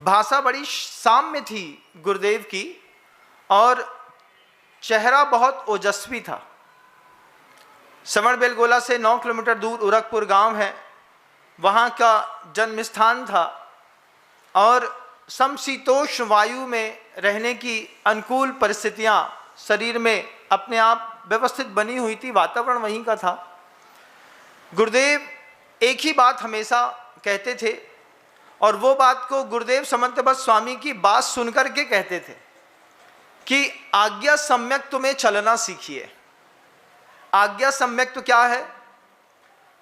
भाषा बड़ी साम्य थी गुरुदेव की और चेहरा बहुत ओजस्वी था। समण बेलगोला से 9 किलोमीटर दूर उरकपुर गांव है, वहाँ का जन्म स्थान था और समशीतोष्ण वायु में रहने की अनुकूल परिस्थितियाँ शरीर में अपने आप व्यवस्थित बनी हुई थी, वातावरण वहीं का था। गुरुदेव एक ही बात हमेशा कहते थे और वो बात को गुरुदेव समंतबद्ध स्वामी की बात सुनकर के कहते थे कि आज्ञा सम्यक तुम्हें चलना सीखिए। आज्ञा सम्यक तो क्या है?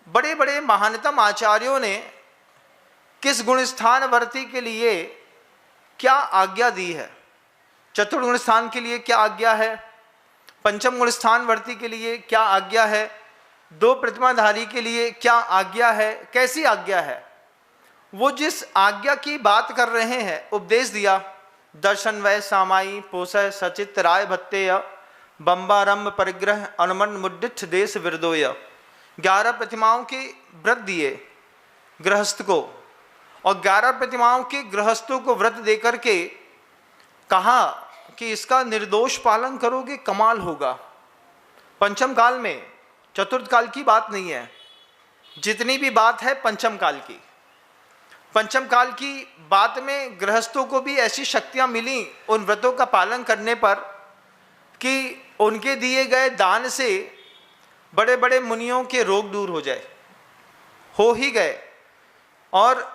बड़े बड़े महानतम आचार्यों ने किस गुण स्थान वर्ती के लिए क्या आज्ञा दी है, चतुर्गुण स्थान के लिए क्या आज्ञा है, पंचम गुण स्थान वर्ती के लिए क्या आज्ञा है, 2 प्रतिमाधारी के लिए क्या आज्ञा है, कैसी आज्ञा है, वो जिस आज्ञा की बात कर रहे हैं उपदेश दिया। दर्शन वै सामाई पोषय सचित राय भत्तेय बम्बारंभ परिग्रह अनुमन मुद्दिठ देश विरदोय। 11 प्रतिमाओं के व्रत दिए गृहस्थ को और 11 प्रतिमाओं के गृहस्थों को व्रत देकर के कहा कि इसका निर्दोष पालन करोगे कमाल होगा। पंचम काल में, चतुर्थ काल की बात नहीं है, जितनी भी बात है पंचम काल की। पंचम काल की बात में गृहस्थों को भी ऐसी शक्तियां मिली उन व्रतों का पालन करने पर कि उनके दिए गए दान से बड़े बड़े मुनियों के रोग दूर हो जाए, हो ही गए। और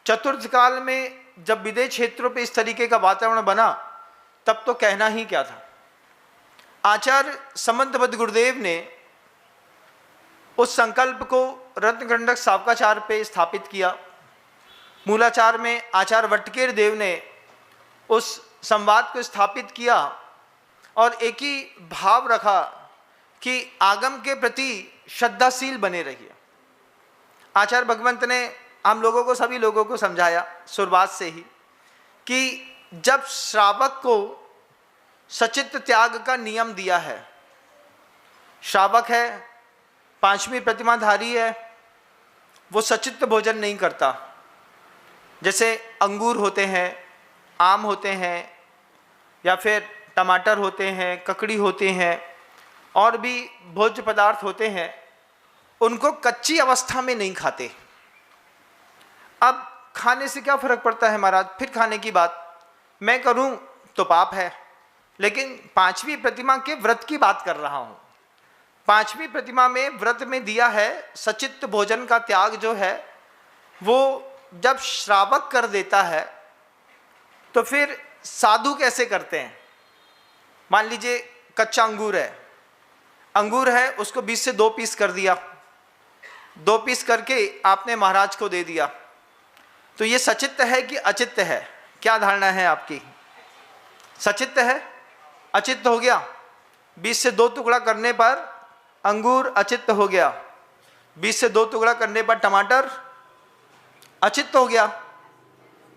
चतुर्थ काल में जब विदेश क्षेत्रों पे इस तरीके का वातावरण बना तब तो कहना ही क्या था। आचार्य समंतबद्ध गुरुदेव ने उस संकल्प को रत्नगंडक सावकाचार पे स्थापित किया। मूलाचार में आचार्य वट्टकेर देव ने उस संवाद को स्थापित किया और एक ही भाव रखा कि आगम के प्रति श्रद्धाशील बने रहिए। आचार्य भगवंत ने हम लोगों को, सभी लोगों को समझाया शुरुआत से ही कि जब श्रावक को सचित्त त्याग का नियम दिया है, श्रावक है, 5वीं प्रतिमाधारी है, वो सचित्त भोजन नहीं करता। जैसे अंगूर होते हैं, आम होते हैं, या फिर टमाटर होते हैं, ककड़ी होते हैं, और भी भोज्य पदार्थ होते हैं, उनको कच्ची अवस्था में नहीं खाते। अब खाने से क्या फर्क पड़ता है महाराज, फिर खाने की बात मैं करूं तो पाप है, लेकिन 5वीं प्रतिमा के व्रत की बात कर रहा हूं। 5वीं प्रतिमा में व्रत में दिया है सचित्त भोजन का त्याग जो है, वो जब श्रावक कर देता है तो फिर साधु कैसे करते हैं? मान लीजिए कच्चा अंगूर है, उसको 20 से 2 पीस कर दिया, 2 पीस करके आपने महाराज को दे दिया, तो ये सचित्त है कि अचित्त है? क्या धारणा है आपकी? सचित्त है, अचित्त हो गया। 20 से 2 टुकड़ा करने पर अंगूर अचित्त हो गया, 20 से 2 टुकड़ा करने पर टमाटर अचित्त हो गया,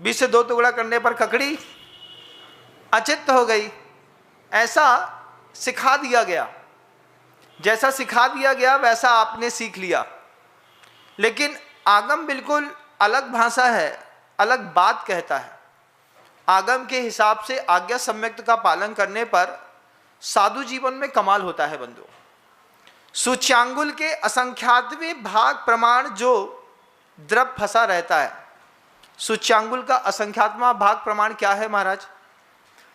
20 से 2 टुकड़ा करने पर ककड़ी अचित्त हो गई। ऐसा सिखा दिया गया, जैसा सिखा दिया गया वैसा आपने सीख लिया। लेकिन आगम बिल्कुल अलग भाषा है, अलग बात कहता है। आगम के हिसाब से आज्ञा सम्यक्त का पालन करने पर साधु जीवन में कमाल होता है बंधु। सूच्यांगुल के असंख्यातवें भाग प्रमाण जो द्रव फंसा रहता है, सूच्यांगुल का असंख्यातवां भाग प्रमाण क्या है महाराज?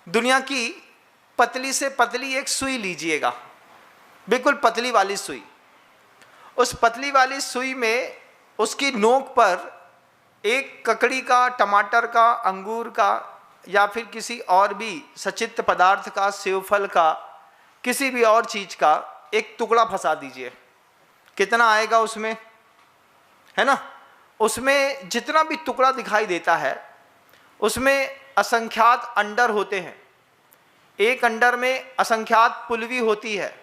दुनिया की पतली से पतली एक सुई लीजिएगा, बिल्कुल पतली वाली सुई। उस पतली वाली सुई में उसकी नोक पर एक ककड़ी का, टमाटर का, अंगूर का या फिर किसी और भी सचित्त पदार्थ का, सेवफल का, किसी भी और चीज का एक टुकड़ा फंसा दीजिए। कितना आएगा उसमें, है ना? उसमें जितना भी टुकड़ा दिखाई देता है उसमें असंख्यात अंडर होते हैं। एक अंडर में असंख्यात पुलवी होती है,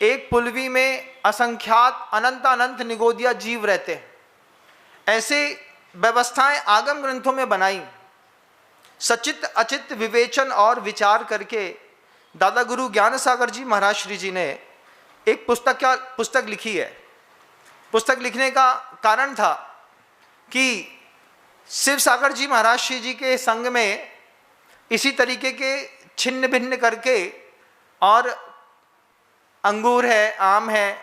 एक पुलवी में असंख्यात अनंत अनंत निगोदिया जीव रहते हैं। ऐसे व्यवस्थाएं आगम ग्रंथों में बनाई। सचित्त अचित्त विवेचन और विचार करके दादा गुरु ज्ञान सागर जी महाराज श्री जी ने एक पुस्तक लिखी है। पुस्तक लिखने का कारण था कि शिव सागर जी महाराज श्री जी के संग में इसी तरीके के छिन्न भिन्न करके, और अंगूर है, आम है,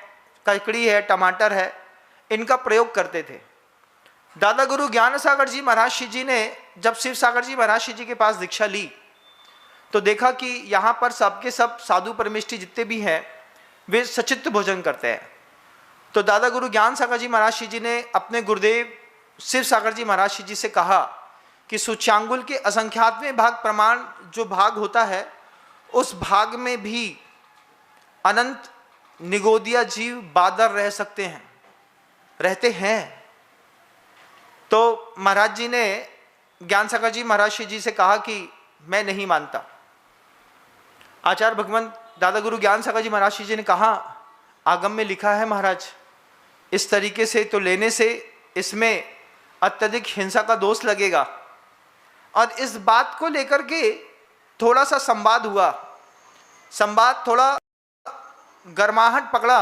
ककड़ी है, टमाटर है, इनका प्रयोग करते थे। दादा गुरु ज्ञान सागर जी महाराज श्री जी ने जब शिव सागर जी महाराज श्री जी के पास दीक्षा ली तो देखा कि यहाँ पर सबके सब साधु परमिष्ठी जितने भी हैं वे सचित्त भोजन करते हैं। तो दादा गुरु ज्ञान सागर जी महाराज श्री जी ने अपने गुरुदेव शिव सागर जी महाराज श्री जी से कहा कि सूच्यांगुल के असंख्यातवें भाग प्रमाण जो भाग होता है उस भाग में भी अनंत निगोदिया जीव बादर रह सकते हैं, रहते हैं। तो महाराज जी ने ज्ञान सागर जी महाराज श्री जी से कहा कि मैं नहीं मानता। आचार्य भगवंत दादा गुरु ज्ञान सागर जी महाराज श्री जी ने कहा, आगम में लिखा है महाराज, इस तरीके से तो लेने से इसमें अत्यधिक हिंसा का दोष लगेगा। और इस बात को लेकर के थोड़ा सा संवाद हुआ, संवाद थोड़ा गर्माहट पकड़ा,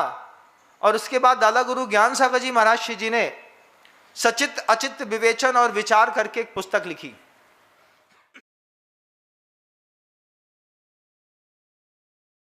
और उसके बाद दादा गुरु ज्ञान सागर जी महाराज श्री जी ने सचित अचित विवेचन और विचार करके एक पुस्तक लिखी।